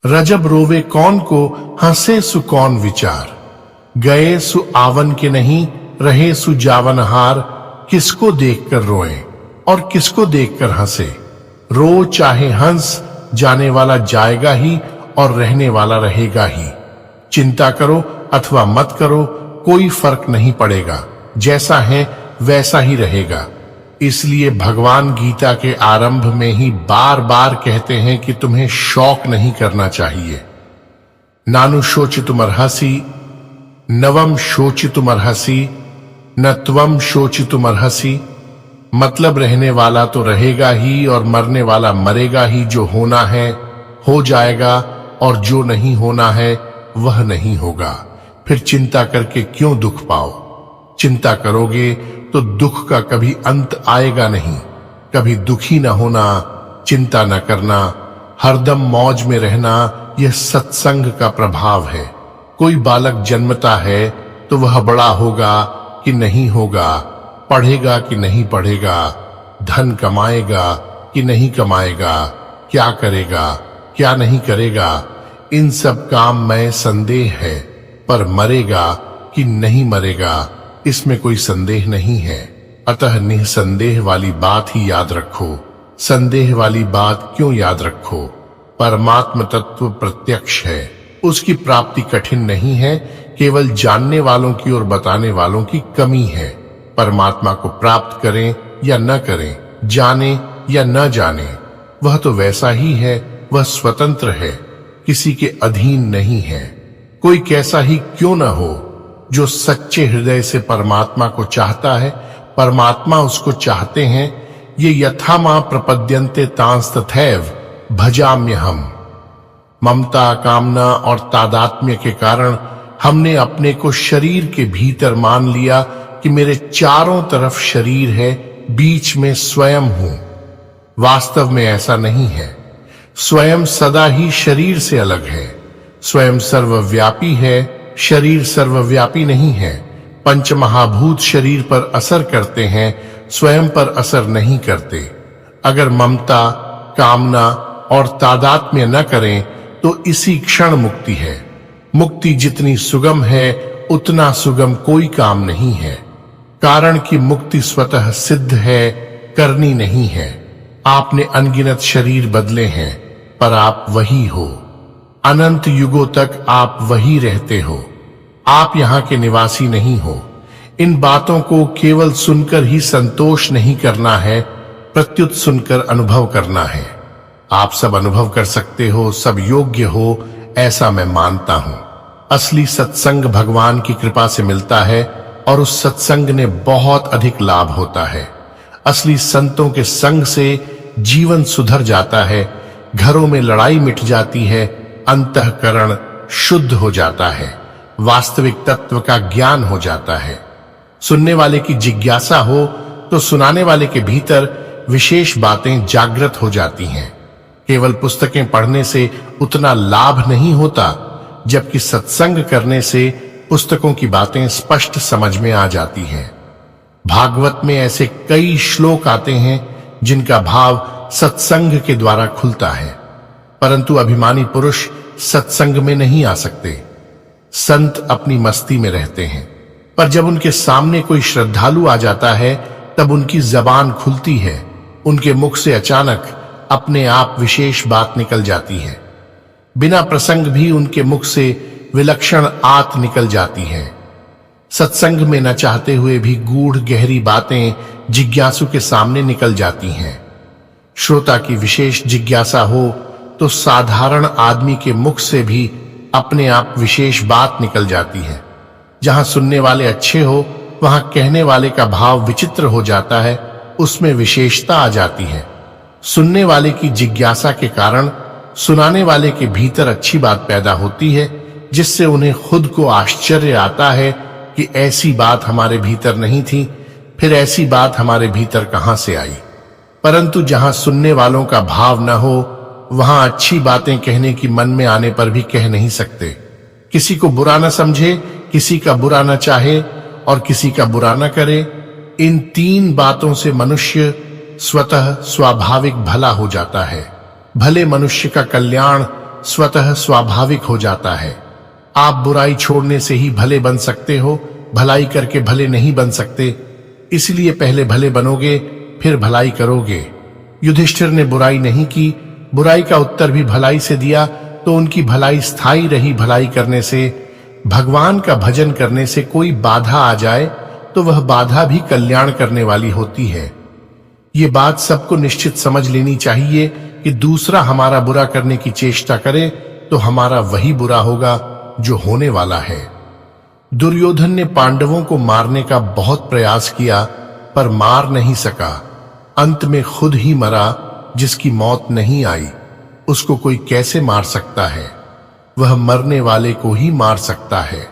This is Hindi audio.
रजब रोवे कौन को, हंसे सु कौन विचार। गए सु आवन के नहीं, रहे सु जावनहार। किसको देखकर रोएं और किसको देखकर हंसे। रो चाहे हंस, जाने वाला जाएगा ही और रहने वाला रहेगा ही। चिंता करो अथवा मत करो, कोई फर्क नहीं पड़ेगा। जैसा है वैसा ही रहेगा। इसलिए भगवान गीता के आरंभ में ही बार बार कहते हैं कि तुम्हें शौक नहीं करना चाहिए। नानु शोचितुमर्हसि नवम शोचितुमर्हसि न त्वम शोचितुमर्हसि। मतलब रहने वाला तो रहेगा ही और मरने वाला मरेगा ही। जो होना है हो जाएगा और जो नहीं होना है वह नहीं होगा। फिर चिंता करके क्यों दुख पाओ। चिंता करोगे तो दुख का कभी अंत आएगा नहीं। कभी दुखी न होना, चिंता न करना, हरदम मौज में रहना, यह सत्संग का प्रभाव है। कोई बालक जन्मता है तो वह बड़ा होगा कि नहीं होगा, पढ़ेगा कि नहीं पढ़ेगा, धन कमाएगा कि नहीं कमाएगा, क्या करेगा क्या नहीं करेगा, इन सब काम में संदेह है। पर मरेगा कि नहीं मरेगा इसमें कोई संदेह नहीं है। अतः निसंदेह वाली बात ही याद रखो। संदेह वाली बात क्यों याद रखो। परमात्म तत्व प्रत्यक्ष है, उसकी प्राप्ति कठिन नहीं है। केवल जानने वालों की और बताने वालों की कमी है। परमात्मा को प्राप्त करें या न करें, जाने या न जाने, वह तो वैसा ही है। वह स्वतंत्र है, किसी के अधीन नहीं है। कोई कैसा ही क्यों न हो, जो सच्चे हृदय से परमात्मा को चाहता है, परमात्मा उसको चाहते हैं। ये यथा मां प्रपद्यन्ते तांस तथैव भजाम्यहम्। ममता, कामना और तादात्म्य के कारण हमने अपने को शरीर के भीतर मान लिया कि मेरे चारों तरफ शरीर है, बीच में स्वयं हूं। वास्तव में ऐसा नहीं है। स्वयं सदा ही शरीर से अलग है। स्वयं सर्वव्यापी है, शरीर सर्वव्यापी नहीं है। पंचमहाभूत शरीर पर असर करते हैं, स्वयं पर असर नहीं करते। अगर ममता, कामना और तादात्म्य न करें तो इसी क्षण मुक्ति है। मुक्ति जितनी सुगम है उतना सुगम कोई काम नहीं है। कारण कि मुक्ति स्वतः सिद्ध है, करनी नहीं है। आपने अनगिनत शरीर बदले हैं पर आप वही हो। अनंत युगों तक आप वही रहते हो। आप यहाँ के निवासी नहीं हो। इन बातों को केवल सुनकर ही संतोष नहीं करना है, प्रत्युत सुनकर अनुभव करना है। आप सब अनुभव कर सकते हो, सब योग्य हो, ऐसा मैं मानता हूं। असली सत्संग भगवान की कृपा से मिलता है और उस सत्संग ने बहुत अधिक लाभ होता है। असली संतों के संग से जीवन सुधर जाता है, घरों में लड़ाई मिट जाती है, अंतःकरण शुद्ध हो जाता है, वास्तविक तत्व का ज्ञान हो जाता है। सुनने वाले की जिज्ञासा हो तो सुनाने वाले के भीतर विशेष बातें जागृत हो जाती हैं। केवल पुस्तकें पढ़ने से उतना लाभ नहीं होता, जबकि सत्संग करने से पुस्तकों की बातें स्पष्ट समझ में आ जाती हैं। भागवत में ऐसे कई श्लोक आते हैं जिनका भाव सत्संग के द्वारा खुलता है, परंतु अभिमानी पुरुष सत्संग में नहीं आ सकते। संत अपनी मस्ती में रहते हैं, पर जब उनके सामने कोई श्रद्धालु आ जाता है तब उनकी जबान खुलती है। उनके मुख से अचानक अपने आप विशेष बात निकल जाती है। बिना प्रसंग भी उनके मुख से विलक्षण आत निकल जाती है। सत्संग में न चाहते हुए भी गूढ़ गहरी बातें जिज्ञासु के सामने निकल जाती हैं। श्रोता की विशेष जिज्ञासा हो तो साधारण आदमी के मुख से भी अपने आप विशेष बात निकल जाती है। जहां सुनने वाले अच्छे हो वहां कहने वाले का भाव विचित्र हो जाता है, उसमें विशेषता आ जाती है। सुनने वाले की जिज्ञासा के कारण सुनाने वाले के भीतर अच्छी बात पैदा होती है, जिससे उन्हें खुद को आश्चर्य आता है कि ऐसी बात हमारे भीतर नहीं थी, फिर ऐसी बात हमारे भीतर कहां से आई। परंतु जहां सुनने वालों का भाव न हो वहां अच्छी बातें कहने की मन में आने पर भी कह नहीं सकते। किसी को बुरा न समझे, किसी का बुरा न चाहे और किसी का बुरा न करे। इन तीन बातों से मनुष्य स्वतः स्वाभाविक भला हो जाता है। भले मनुष्य का कल्याण स्वतः स्वाभाविक हो जाता है। आप बुराई छोड़ने से ही भले बन सकते हो, भलाई करके भले नहीं बन सकते। इसलिए पहले भले बनोगे, फिर भलाई करोगे। युधिष्ठिर ने बुराई नहीं की, बुराई का उत्तर भी भलाई से दिया, तो उनकी भलाई स्थायी रही। भलाई करने से, भगवान का भजन करने से कोई बाधा आ जाए तो वह बाधा भी कल्याण करने वाली होती है। ये बात सबको निश्चित समझ लेनी चाहिए कि दूसरा हमारा बुरा करने की चेष्टा करे तो हमारा वही बुरा होगा जो होने वाला है। दुर्योधन ने पांडवों को मारने का बहुत प्रयास किया, पर मार नहीं सका। अंत में खुद ही मरा। जिसकी मौत नहीं आई उसको कोई कैसे मार सकता है? वह मरने वाले को ही मार सकता है।